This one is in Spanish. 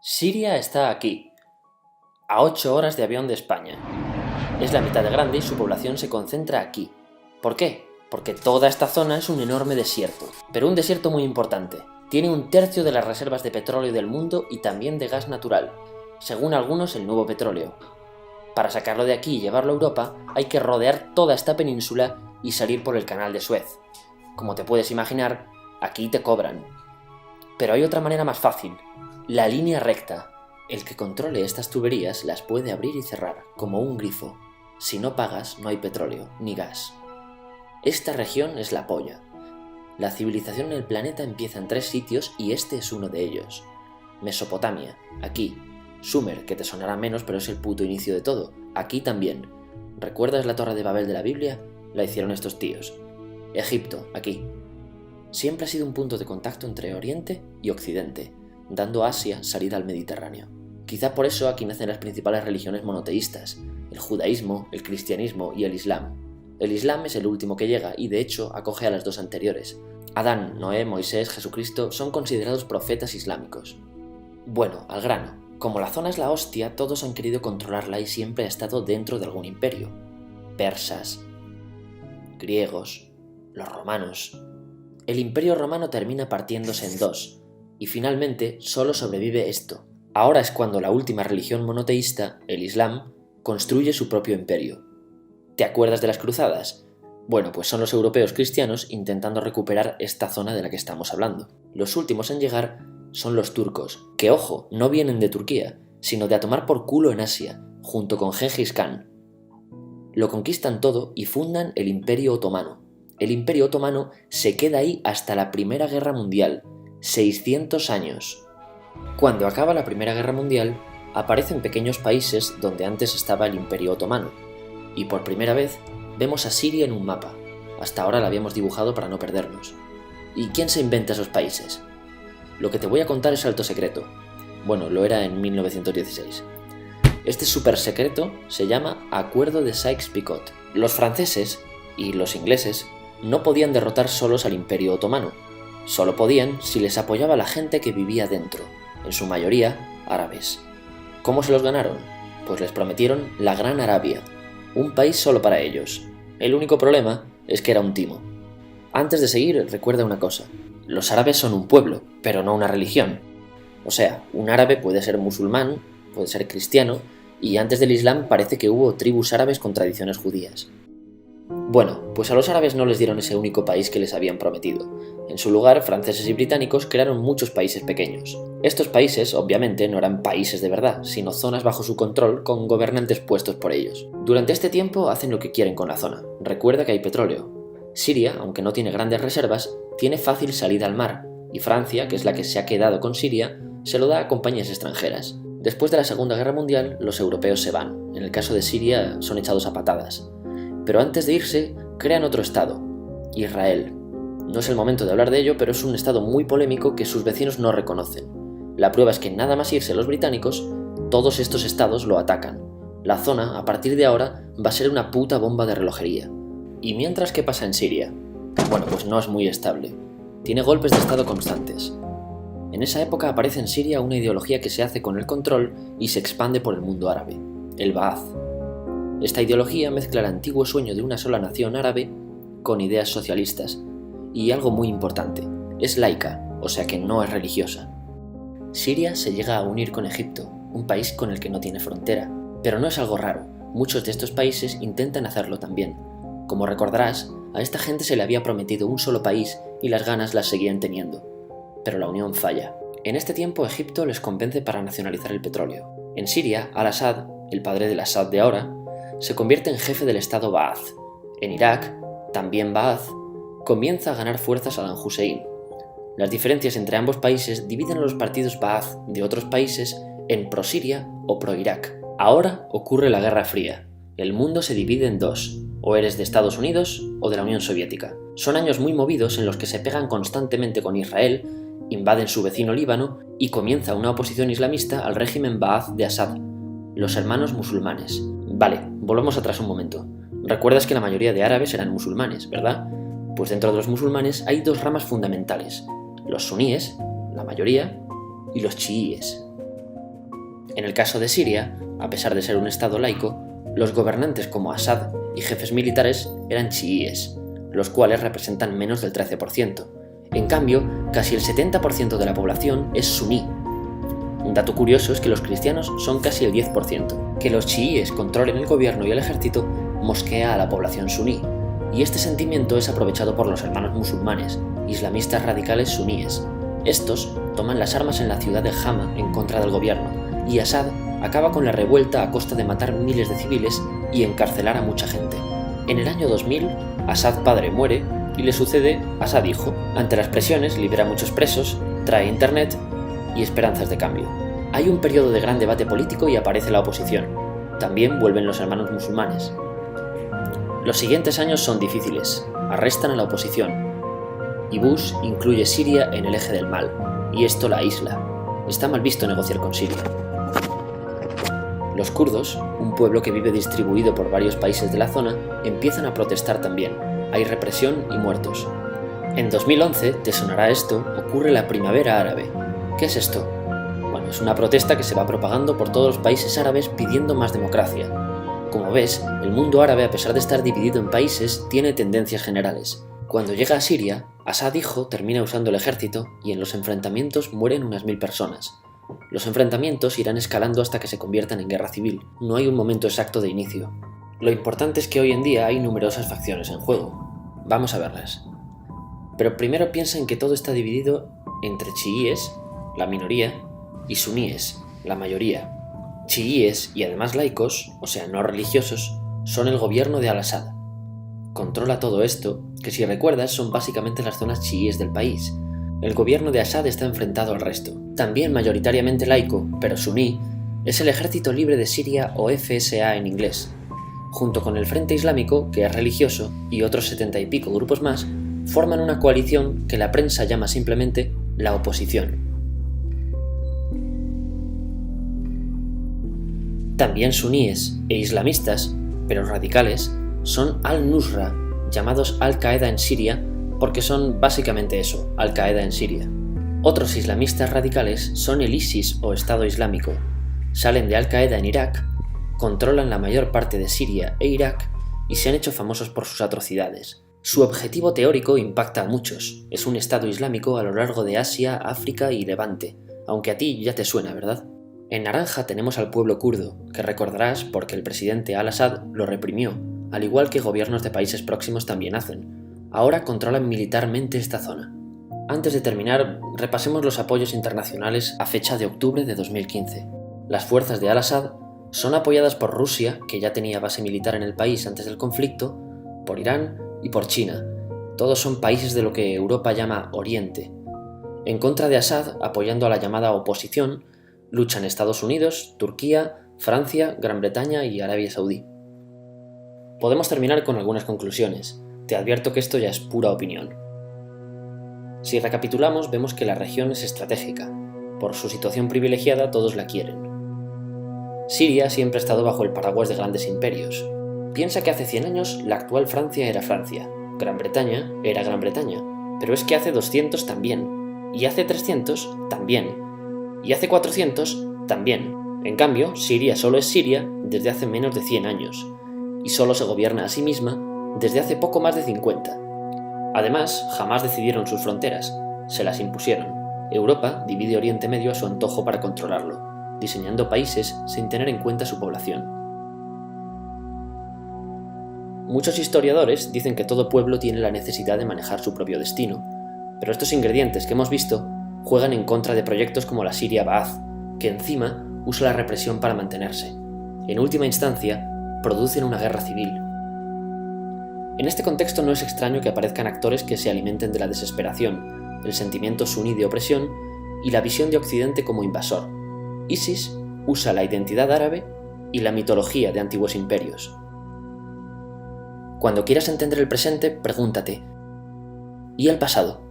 Siria está aquí, a 8 horas de avión de España. Es la mitad de grande y su población se concentra aquí. ¿Por qué? Porque toda esta zona es un enorme desierto, pero un desierto muy importante. Tiene 1/3 de las reservas de petróleo del mundo y también de gas natural, según algunos el nuevo petróleo. Para sacarlo de aquí y llevarlo a Europa, hay que rodear toda esta península y salir por el canal de Suez. Como te puedes imaginar, aquí te cobran. Pero hay otra manera más fácil, la línea recta. El que controle estas tuberías las puede abrir y cerrar, como un grifo. Si no pagas, no hay petróleo, ni gas. Esta región es la polla. La civilización en el planeta empieza en 3 sitios y este es uno de ellos. Mesopotamia, aquí. Sumer, que te sonará menos, pero es el puto inicio de todo. Aquí también. ¿Recuerdas la Torre de Babel de la Biblia? La hicieron estos tíos. Egipto, aquí. Siempre ha sido un punto de contacto entre Oriente y Occidente, dando a Asia salida al Mediterráneo. Quizá por eso aquí nacen las principales religiones monoteístas, el judaísmo, el cristianismo y el islam. El islam es el último que llega y de hecho acoge a las 2 anteriores. Adán, Noé, Moisés, Jesucristo son considerados profetas islámicos. Bueno, al grano. Como la zona es la hostia, todos han querido controlarla y siempre ha estado dentro de algún imperio. Persas, griegos, los romanos. El imperio romano termina partiéndose en 2, y finalmente solo sobrevive esto. Ahora es cuando la última religión monoteísta, el Islam, construye su propio imperio. ¿Te acuerdas de las cruzadas? Bueno, pues son los europeos cristianos intentando recuperar esta zona de la que estamos hablando. Los últimos en llegar son los turcos, que ojo, no vienen de Turquía, sino de a tomar por culo en Asia, junto con Gengis Khan. Lo conquistan todo y fundan el Imperio Otomano. El Imperio Otomano se queda ahí hasta la Primera Guerra Mundial, 600 años. Cuando acaba la Primera Guerra Mundial, aparecen pequeños países donde antes estaba el Imperio Otomano, y por primera vez vemos a Siria en un mapa. Hasta ahora la habíamos dibujado para no perdernos. ¿Y quién se inventa esos países? Lo que te voy a contar es alto secreto. Bueno, lo era en 1916. Este súper secreto se llama Acuerdo de Sykes-Picot. Los franceses y los ingleses no podían derrotar solos al Imperio Otomano. Solo podían si les apoyaba la gente que vivía dentro, en su mayoría árabes. ¿Cómo se los ganaron? Pues les prometieron la Gran Arabia, un país solo para ellos. El único problema es que era un timo. Antes de seguir, recuerda una cosa. Los árabes son un pueblo, pero no una religión. O sea, un árabe puede ser musulmán, puede ser cristiano, y antes del Islam parece que hubo tribus árabes con tradiciones judías. Bueno, pues a los árabes no les dieron ese único país que les habían prometido. En su lugar, franceses y británicos crearon muchos países pequeños. Estos países, obviamente, no eran países de verdad, sino zonas bajo su control con gobernantes puestos por ellos. Durante este tiempo hacen lo que quieren con la zona. Recuerda que hay petróleo. Siria, aunque no tiene grandes reservas, tiene fácil salida al mar, y Francia, que es la que se ha quedado con Siria, se lo da a compañías extranjeras. Después de la Segunda Guerra Mundial, los europeos se van. En el caso de Siria, son echados a patadas. Pero antes de irse, crean otro estado, Israel. No es el momento de hablar de ello, pero es un estado muy polémico que sus vecinos no reconocen. La prueba es que nada más irse los británicos, todos estos estados lo atacan. La zona, a partir de ahora, va a ser una puta bomba de relojería. ¿Y mientras qué pasa en Siria? Bueno, pues no es muy estable. Tiene golpes de estado constantes. En esa época aparece en Siria una ideología que se hace con el control y se expande por el mundo árabe, el Ba'ath. Esta ideología mezcla el antiguo sueño de una sola nación árabe con ideas socialistas. Y algo muy importante, es laica, o sea que no es religiosa. Siria se llega a unir con Egipto, un país con el que no tiene frontera. Pero no es algo raro, muchos de estos países intentan hacerlo también. Como recordarás, a esta gente se le había prometido un solo país y las ganas las seguían teniendo. Pero la unión falla. En este tiempo Egipto les convence para nacionalizar el petróleo. En Siria, Al-Assad, el padre del Assad de ahora, se convierte en jefe del estado Ba'ath. En Irak, también Ba'ath, comienza a ganar fuerza Saddam Hussein. Las diferencias entre ambos países dividen a los partidos Ba'ath de otros países en pro-Siria o pro-Irak. Ahora ocurre la Guerra Fría. El mundo se divide en 2, o eres de Estados Unidos o de la Unión Soviética. Son años muy movidos en los que se pegan constantemente con Israel, invaden su vecino Líbano y comienza una oposición islamista al régimen Ba'ath de Assad, los hermanos musulmanes. Vale, volvamos atrás un momento. Recuerdas que la mayoría de árabes eran musulmanes, ¿verdad? Pues dentro de los musulmanes hay 2 ramas fundamentales, los suníes, la mayoría, y los chiíes. En el caso de Siria, a pesar de ser un estado laico, los gobernantes como Assad y jefes militares eran chiíes, los cuales representan menos del 13%. En cambio, casi el 70% de la población es suní. Un dato curioso es que los cristianos son casi el 10%. Que los chiíes controlen el gobierno y el ejército mosquea a la población suní, y este sentimiento es aprovechado por los hermanos musulmanes, islamistas radicales suníes. Estos toman las armas en la ciudad de Hama en contra del gobierno, y Assad acaba con la revuelta a costa de matar miles de civiles y encarcelar a mucha gente. En el año 2000, Assad padre muere y le sucede Assad hijo. Ante las presiones libera a muchos presos, trae internet y esperanzas de cambio. Hay un periodo de gran debate político y aparece la oposición. También vuelven los hermanos musulmanes. Los siguientes años son difíciles. Arrestan a la oposición. Y Bush incluye Siria en el eje del mal, y esto la aísla. Está mal visto negociar con Siria. Los kurdos, un pueblo que vive distribuido por varios países de la zona, empiezan a protestar también. Hay represión y muertos. En 2011, te sonará esto, ocurre la Primavera Árabe. ¿Qué es esto? Bueno, es una protesta que se va propagando por todos los países árabes pidiendo más democracia. Como ves, el mundo árabe, a pesar de estar dividido en países, tiene tendencias generales. Cuando llega a Siria, Assad hijo termina usando el ejército y en los enfrentamientos mueren unas 1000 personas. Los enfrentamientos irán escalando hasta que se conviertan en guerra civil. No hay un momento exacto de inicio. Lo importante es que hoy en día hay numerosas facciones en juego. Vamos a verlas. Pero primero piensa en que todo está dividido entre chiíes, la minoría, y suníes, la mayoría. Chiíes y además laicos, o sea no religiosos, son el gobierno de Al-Assad. Controla todo esto, que si recuerdas son básicamente las zonas chiíes del país. El gobierno de Assad está enfrentado al resto. También mayoritariamente laico, pero suní, es el Ejército Libre de Siria o FSA en inglés. Junto con el Frente Islámico, que es religioso, y otros 70 y pico grupos más, forman una coalición que la prensa llama simplemente la oposición. También suníes e islamistas, pero radicales, son Al-Nusra, llamados Al-Qaeda en Siria, porque son básicamente eso, Al-Qaeda en Siria. Otros islamistas radicales son el ISIS o Estado Islámico. Salen de Al-Qaeda en Irak, controlan la mayor parte de Siria e Irak y se han hecho famosos por sus atrocidades. Su objetivo teórico impacta a muchos. Es un Estado Islámico a lo largo de Asia, África y Levante, aunque a ti ya te suena, ¿verdad? En naranja tenemos al pueblo kurdo, que recordarás porque el presidente Al-Assad lo reprimió, al igual que gobiernos de países próximos también hacen. Ahora controlan militarmente esta zona. Antes de terminar, repasemos los apoyos internacionales a fecha de octubre de 2015. Las fuerzas de Al-Assad son apoyadas por Rusia, que ya tenía base militar en el país antes del conflicto, por Irán y por China. Todos son países de lo que Europa llama Oriente. En contra de Assad, apoyando a la llamada oposición, luchan Estados Unidos, Turquía, Francia, Gran Bretaña y Arabia Saudí. Podemos terminar con algunas conclusiones. Te advierto que esto ya es pura opinión. Si recapitulamos, vemos que la región es estratégica. Por su situación privilegiada, todos la quieren. Siria siempre ha estado bajo el paraguas de grandes imperios. Piensa que hace 100 años la actual Francia era Francia, Gran Bretaña era Gran Bretaña, pero es que hace 200 también, y hace 300 también, y hace 400 también. En cambio, Siria solo es Siria desde hace menos de 100 años, y solo se gobierna a sí misma desde hace poco más de 50. Además, jamás decidieron sus fronteras, se las impusieron. Europa divide Oriente Medio a su antojo para controlarlo, diseñando países sin tener en cuenta su población. Muchos historiadores dicen que todo pueblo tiene la necesidad de manejar su propio destino, pero estos ingredientes que hemos visto juegan en contra de proyectos como la Siria Ba'ath, que encima usa la represión para mantenerse. En última instancia, producen una guerra civil. En este contexto no es extraño que aparezcan actores que se alimenten de la desesperación, el sentimiento suní de opresión y la visión de Occidente como invasor. ISIS usa la identidad árabe y la mitología de antiguos imperios. Cuando quieras entender el presente, pregúntate: ¿y el pasado?